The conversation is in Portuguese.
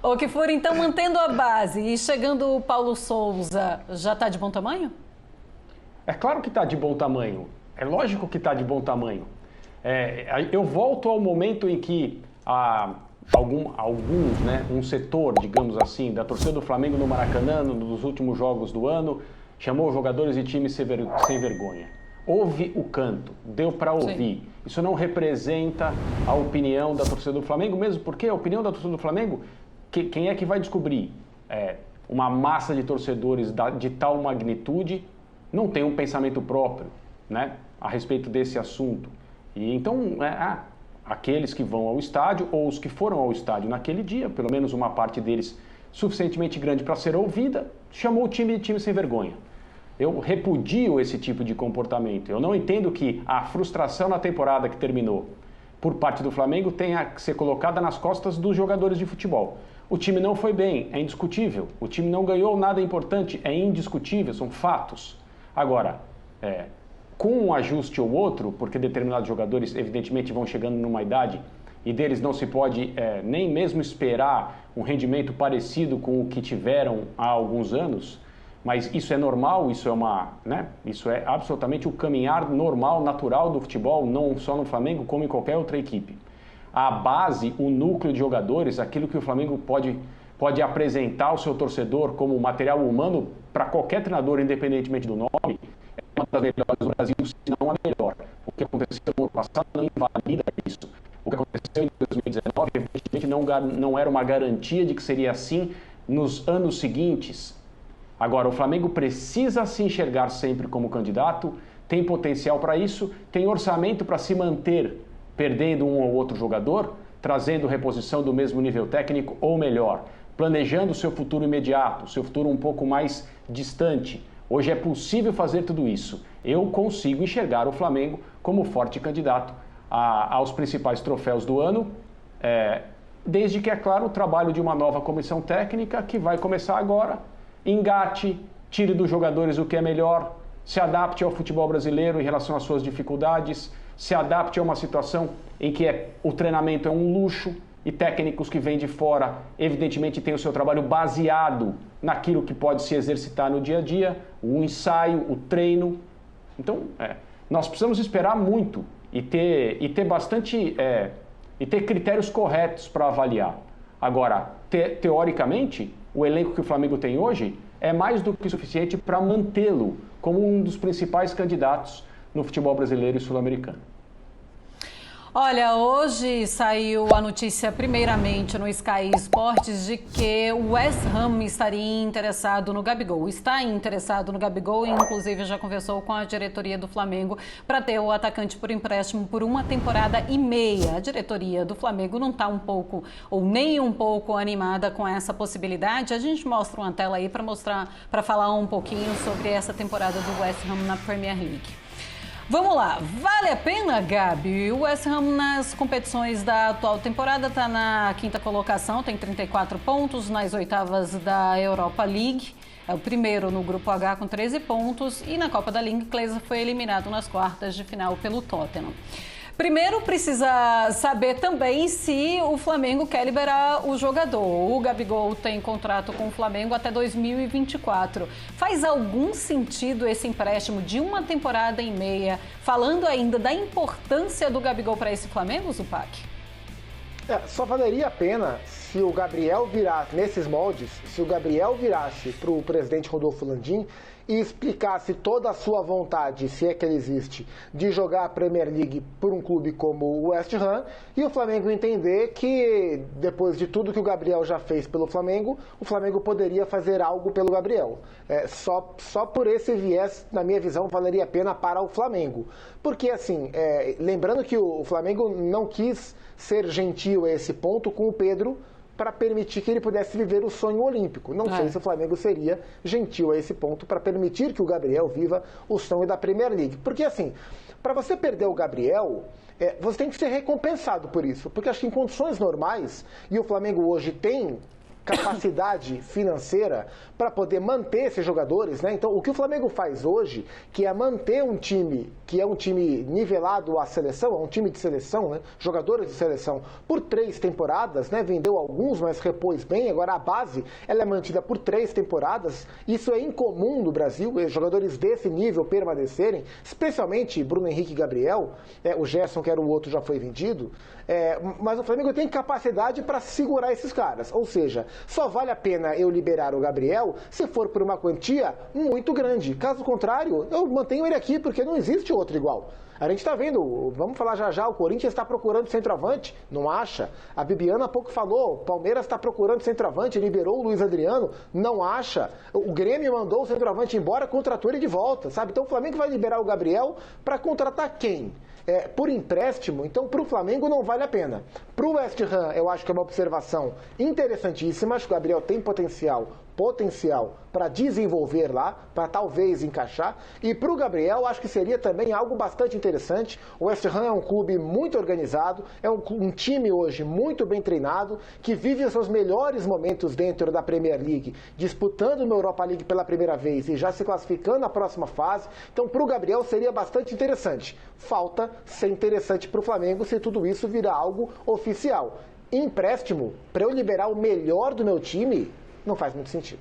Ô, Kfouri, então, mantendo a base e chegando o Paulo Souza, já está de bom tamanho? É claro que está de bom tamanho. É lógico que está de bom tamanho. Eu volto ao momento em que alguns, né, um setor, digamos assim, da torcida do Flamengo no Maracanã, nos últimos jogos do ano, chamou os jogadores de time sem vergonha. Ouve o canto, deu para ouvir. Sim. Isso não representa a opinião da torcida do Flamengo, mesmo porque a opinião da torcida do Flamengo, quem é que vai descobrir? Uma massa de torcedores de tal magnitude não tem um pensamento próprio, né, a respeito desse assunto. E então, aqueles que vão ao estádio, ou os que foram ao estádio naquele dia, pelo menos uma parte deles suficientemente grande para ser ouvida, chamou o time de time sem vergonha. Eu repudio esse tipo de comportamento. Eu não entendo que a frustração na temporada que terminou por parte do Flamengo tenha que ser colocada nas costas dos jogadores de futebol. O time não foi bem, é indiscutível. O time não ganhou nada importante, é indiscutível, são fatos. Agora, com um ajuste ou outro, porque determinados jogadores evidentemente vão chegando numa idade e deles não se pode nem mesmo esperar um rendimento parecido com o que tiveram há alguns anos, mas isso é normal, isso é absolutamente o caminhar normal, natural do futebol, não só no Flamengo, como em qualquer outra equipe. A base, o núcleo de jogadores, aquilo que o Flamengo pode apresentar ao seu torcedor como material humano para qualquer treinador, independentemente do nome, é uma das melhores do Brasil, se não a melhor. O que aconteceu no ano passado não invalida isso. O que aconteceu em 2019, evidentemente, não era uma garantia de que seria assim nos anos seguintes. Agora, o Flamengo precisa se enxergar sempre como candidato, tem potencial para isso, tem orçamento para se manter perdendo um ou outro jogador, trazendo reposição do mesmo nível técnico ou melhor, planejando o seu futuro imediato, o seu futuro um pouco mais distante. Hoje é possível fazer tudo isso. Eu consigo enxergar o Flamengo como forte candidato aos principais troféus do ano, desde que, é claro, o trabalho de uma nova comissão técnica que vai começar agora, engate, tire dos jogadores o que é melhor, se adapte ao futebol brasileiro em relação às suas dificuldades, se adapte a uma situação em que o treinamento é um luxo e técnicos que vêm de fora, evidentemente, têm o seu trabalho baseado naquilo que pode se exercitar no dia a dia, o ensaio, o treino. Então, nós precisamos esperar muito e ter bastante e ter critérios corretos para avaliar. Agora, teoricamente, o elenco que o Flamengo tem hoje é mais do que suficiente para mantê-lo como um dos principais candidatos no futebol brasileiro e sul-americano. Olha, hoje saiu a notícia, primeiramente, no Sky Sports, de que o West Ham estaria interessado no Gabigol. Está interessado no Gabigol e, inclusive, já conversou com a diretoria do Flamengo para ter o atacante por empréstimo por 1 temporada e meia. A diretoria do Flamengo não está um pouco, ou nem um pouco, animada com essa possibilidade. A gente mostra uma tela aí para falar um pouquinho sobre essa temporada do West Ham na Premier League. Vamos lá, vale a pena, Gabi? O West Ham nas competições da atual temporada está na 5ª colocação, tem 34 pontos nas 8º da Europa League. É o primeiro no Grupo H com 13 pontos e na Copa da Liga inglesa foi eliminado nas quartas de final pelo Tottenham. Primeiro, precisa saber também se o Flamengo quer liberar o jogador. O Gabigol tem contrato com o Flamengo até 2024. Faz algum sentido esse empréstimo de 1 temporada e meia, falando ainda da importância do Gabigol para esse Flamengo, Zupac? Só valeria a pena se o Gabriel virasse, nesses moldes, se o Gabriel virasse para o presidente Rodolfo Landim e explicasse toda a sua vontade, se é que ela existe, de jogar a Premier League por um clube como o West Ham, e o Flamengo entender que, depois de tudo que o Gabriel já fez pelo Flamengo, o Flamengo poderia fazer algo pelo Gabriel. Só por esse viés, na minha visão, valeria a pena para o Flamengo. Porque, assim, lembrando que o Flamengo não quis ser gentil a esse ponto com o Pedro, para permitir que ele pudesse viver o sonho olímpico. Não sei se o Flamengo seria gentil a esse ponto para permitir que o Gabriel viva o sonho da Premier League. Porque, assim, para você perder o Gabriel, você tem que ser recompensado por isso. Porque acho que em condições normais, e o Flamengo hoje tem capacidade financeira para poder manter esses jogadores, né? Então, o que o Flamengo faz hoje, que é manter um time que é um time nivelado à seleção, é um time de seleção, né? Jogadores de seleção, por 3 temporadas, né? Vendeu alguns, mas repôs bem. Agora, a base, ela é mantida por 3 temporadas. Isso é incomum no Brasil, jogadores desse nível permanecerem, especialmente Bruno Henrique e Gabriel, o Gerson, que era o outro, já foi vendido. Mas o Flamengo tem capacidade para segurar esses caras. Ou seja, só vale a pena eu liberar o Gabriel se for por uma quantia muito grande. Caso contrário, eu mantenho ele aqui, porque não existe outro igual. A gente está vendo, vamos falar já, o Corinthians está procurando centroavante, não acha. A Bibiana há pouco falou, o Palmeiras está procurando centroavante, liberou o Luiz Adriano, não acha. O Grêmio mandou o centroavante embora, contratou ele de volta, sabe? Então o Flamengo vai liberar o Gabriel para contratar quem? Por empréstimo, então para o Flamengo não vale a pena. Para o West Ham, eu acho que é uma observação interessantíssima, acho que o Gabriel tem potencial para desenvolver lá, para talvez encaixar. E para o Gabriel, acho que seria também algo bastante interessante. O West Ham é um clube muito organizado, é um time hoje muito bem treinado, que vive os seus melhores momentos dentro da Premier League, disputando uma Europa League pela primeira vez e já se classificando na próxima fase. Então, para o Gabriel, seria bastante interessante. Falta ser interessante para o Flamengo se tudo isso virar algo oficial. Empréstimo, para eu liberar o melhor do meu time, não faz muito sentido.